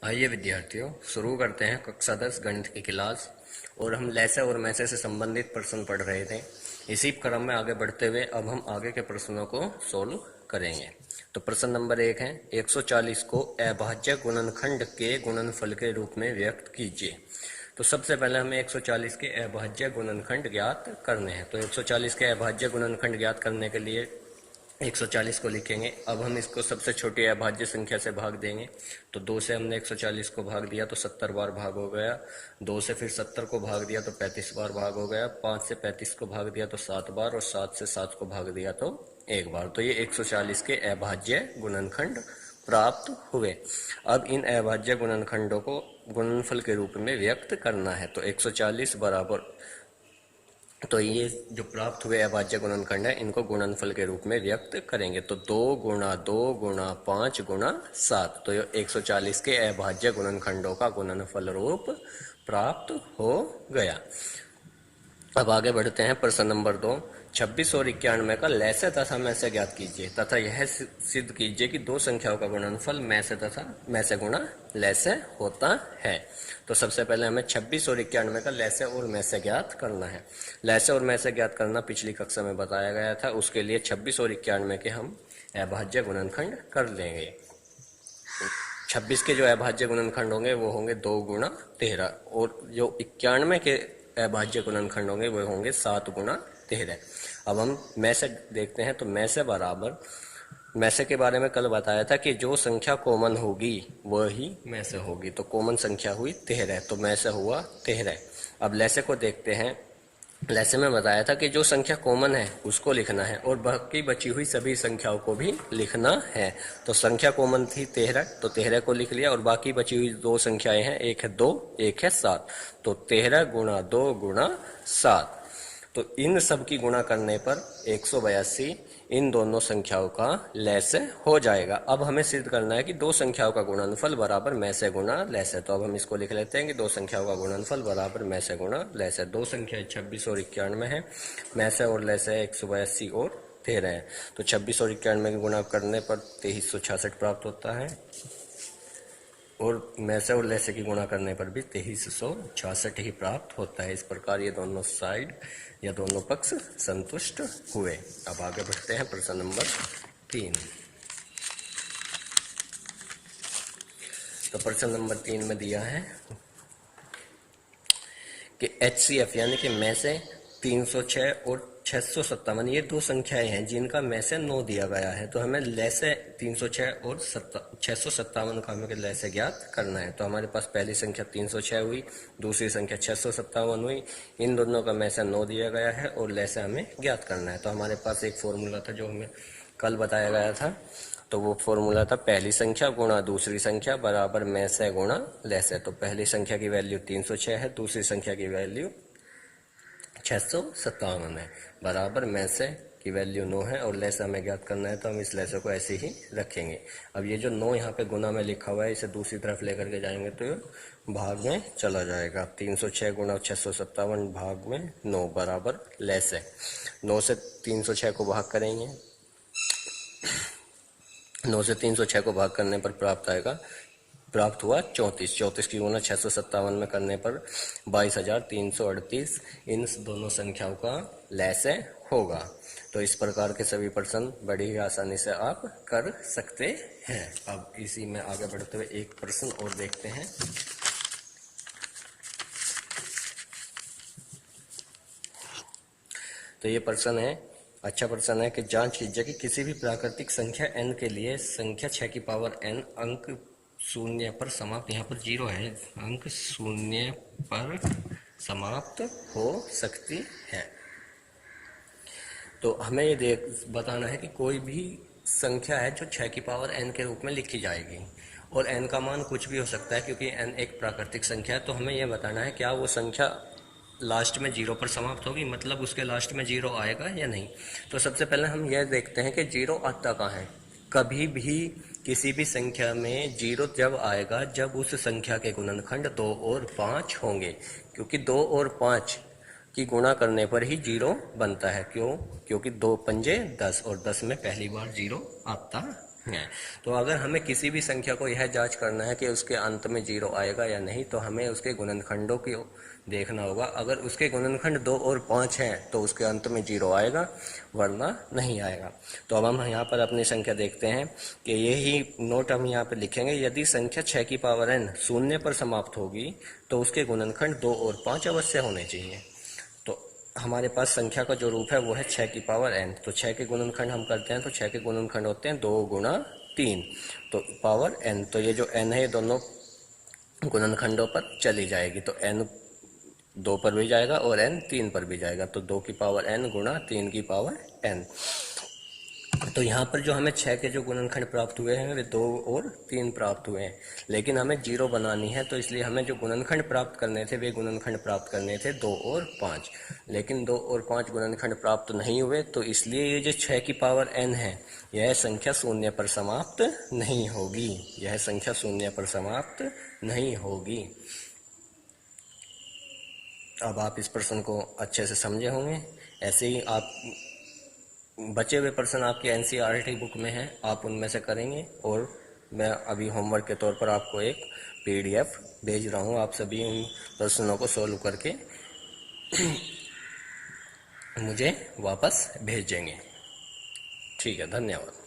आइए विद्यार्थियों, शुरू करते हैं कक्षा 10 गणित की क्लास। और हम लैसे और मैसे से संबंधित प्रश्न पढ़ रहे थे। इसी क्रम में आगे बढ़ते हुए अब हम आगे के प्रश्नों को सोल्व करेंगे। तो प्रश्न नंबर 1 है, 140 को अभाज्य गुणनखंड के गुणनफल के रूप में व्यक्त कीजिए। तो सबसे पहले हमें 140 के अभाज्य गुणनखंड ज्ञात करने हैं। तो 140 के अभाज्य गुणनखंड ज्ञात करने के लिए 140 को लिखेंगे। अब हम इसको सबसे छोटी अभाज्य संख्या से भाग देंगे। तो 2 से हमने 140 को भाग दिया तो 70 बार भाग हो गया। 2 से फिर 70 को भाग दिया तो 35 बार भाग हो गया। 5 से 35 को भाग दिया तो 7 बार, और 7 से 7 को भाग दिया तो 1 बार। तो ये 140 के अभाज्य गुणनखंड प्राप्त हुए। अब इन अभाज्य गुणनखंडों को गुणनफल के रूप में व्यक्त करना है। तो 140 बराबर, तो ये जो प्राप्त हुए अभाज्य गुणनखंड है इनको गुणनफल के रूप में व्यक्त करेंगे। तो 2 गुणा 2 गुणा 5 गुणा 7, तो ये 140 के अभाज्य गुणनखंडों का गुणनफल रूप प्राप्त हो गया। अब आगे बढ़ते हैं प्रश्न नंबर 2, 26 और 91 का लैसे तथा मैसे ज्ञात कीजिए तथा यह सिद्ध कीजिए कि दो संख्याओं का गुणनफल मैसे तथा मैसे गुणा लैसे होता है। तो सबसे पहले हमें 26 और 91 का लैसे और मैसे ज्ञात करना है। लैसे और मैसे ज्ञात करना पिछली कक्षा में बताया गया था। उसके लिए 26 और 91 के हम अभाज्य गुणनखंड कर लेंगे। 26 के जो अभाज्य गुणनखंड होंगे वो होंगे 2 गुणा 13, और जो 91 के अभाज्य गुणनखंड होंगे वो होंगे 7 गुणा 13। अब हम मैसे देखते हैं। तो मैसे बराबर, मैसे के बारे में कल बताया था कि जो संख्या कॉमन होगी वही मैसे होगी। तो कॉमन संख्या हुई 13, तो मैसे हुआ 13। अब लैसे को देखते हैं। लैसे में बताया था कि जो संख्या कॉमन है उसको लिखना है और बाकी बची हुई सभी संख्याओं को भी लिखना है। तो संख्या कॉमन थी 13, तो 13 को लिख लिया, और बाकी बची हुई दो संख्याएं हैं, एक है 2, एक है 7। तो 13 गुणा 2 गुणा 7, तो इन सब की गुणा करने पर 182 इन दोनों संख्याओं का लैसे हो जाएगा। अब हमें सिद्ध करना है कि दो संख्याओं का गुणनफल बराबर मैसे गुणा लैसे। तो अब हम इसको लिख लेते हैं कि दो संख्याओं का गुणनफल बराबर मैसे गुणा लैसे। दो संख्याएं 26 और 91 है, मैसे और लैसे 182 और 13 है। तो 26 और 91 की गुणा करने पर 2366 प्राप्त होता है, और मैसे और लैसे की गुणा करने पर भी 2366 ही प्राप्त होता है। इस प्रकार ये दोनों साइड या दोनों पक्ष संतुष्ट हुए। अब आगे बढ़ते हैं प्रश्न नंबर 3। तो प्रश्न नंबर 3 में दिया है कि HCF यानी कि मैसे 306 और 657 ये दो संख्याएं हैं जिनका मैसे 9 दिया गया है। तो हमें लैसे 306 और 657 का हमें लैसे ज्ञात करना है। तो हमारे पास पहली संख्या 306 हुई, दूसरी संख्या 657 हुई। इन दोनों का मैसे 9 दिया गया है और लैसे हमें ज्ञात करना है। तो हमारे पास एक फॉर्मूला था जो हमें कल बताया गया था। तो वो फॉर्मूला था पहली संख्या गुणा दूसरी संख्या बराबर मैसे गुणा लैसे। तो पहली संख्या की वैल्यू 306 है, दूसरी संख्या की वैल्यू 657 है, बराबर मैसे की वैल्यू 9 है और लैसे हमें ज्ञात करना है। तो हम इस लैसे को ऐसे ही रखेंगे। अब ये जो 9 यहाँ पे गुना में लिखा हुआ है इसे दूसरी तरफ लेकर के जाएंगे तो ये भाग में चला जाएगा। 306 गुणा 657 भाग में 9 बराबर लैसे। 9 से 306 को भाग करेंगे। 9 से 306 को भाग करने पर प्राप्त हुआ 34। 34 की गुना 657 में करने पर 22,338 इन दोनों संख्याओं का लैसे होगा। तो इस प्रकार के सभी प्रश्न बड़ी ही आसानी से आप कर सकते हैं। अब इसी में आगे बढ़ते हुए एक प्रश्न और देखते हैं। तो ये प्रश्न है, अच्छा प्रश्न है कि जांच कीजिए कि किसी भी प्राकृतिक संख्या n के लिए संख्या 6 की पावर n अंक शून्य पर समाप्त, यहाँ पर 0 है, अंक शून्य पर समाप्त हो सकती है। तो हमें ये बताना है कि कोई भी संख्या है जो 6 की पावर n के रूप में लिखी जाएगी, और n का मान कुछ भी हो सकता है क्योंकि n एक प्राकृतिक संख्या है। तो हमें यह बताना है क्या वो संख्या लास्ट में 0 पर समाप्त होगी, मतलब उसके लास्ट में 0 आएगा या नहीं। तो सबसे पहले हम यह देखते हैं कि 0 आता कहाँ है। कभी भी किसी भी संख्या में 0 जब आएगा जब उस संख्या के गुणनखंड 2 और 5 होंगे, क्योंकि 2 और 5 की गुणा करने पर ही 0 बनता है। क्यों? क्योंकि 2 पंजे 10 और 10 में पहली बार 0 आता है। तो अगर हमें किसी भी संख्या को यह जांच करना है कि उसके अंत में 0 आएगा या नहीं, तो हमें उसके गुणनखंडों की देखना होगा। अगर उसके गुणनखंड 2 और 5 हैं तो उसके अंत में 0 आएगा, वरना नहीं आएगा। तो अब हम यहाँ पर अपनी संख्या देखते हैं कि यही नोट हम यहाँ पर लिखेंगे। यदि संख्या 6 की पावर n शून्य पर समाप्त होगी तो उसके गुणनखंड 2 और 5 अवश्य होने चाहिए। तो हमारे पास संख्या का जो रूप है वो है 6 की पावर n। तो 6 के गुणनखंड हम करते हैं तो 6 के गुणनखंड होते हैं 2 गुणा 3, तो पावर n। तो ये जो n है ये दोनों गुणनखंडों पर चली जाएगी, तो n 2 पर भी जाएगा और n 3 पर भी जाएगा, तो 2 की पावर n गुणा 3 की पावर n। तो यहाँ पर जो हमें 6 के जो गुणनखंड प्राप्त हुए हैं वे 2 और 3 प्राप्त हुए हैं, लेकिन हमें 0 बनानी है, तो इसलिए हमें जो गुणनखंड प्राप्त करने थे वे गुणनखंड प्राप्त करने थे 2 और 5, लेकिन 2 और 5 गुणनखंड प्राप्त नहीं हुए। तो इसलिए ये जो 6 की पावर n है यह संख्या शून्य पर समाप्त नहीं होगी, यह संख्या शून्य पर समाप्त नहीं होगी। अब आप इस प्रश्न को अच्छे से समझे होंगे। ऐसे ही आप बचे हुए प्रश्न आपकी एनसीईआरटी बुक में हैं, आप उनमें से करेंगे, और मैं अभी होमवर्क के तौर पर आपको एक पीडीएफ भेज रहा हूँ। आप सभी उन प्रश्नों को सॉल्व करके मुझे वापस भेजेंगे। ठीक है, धन्यवाद।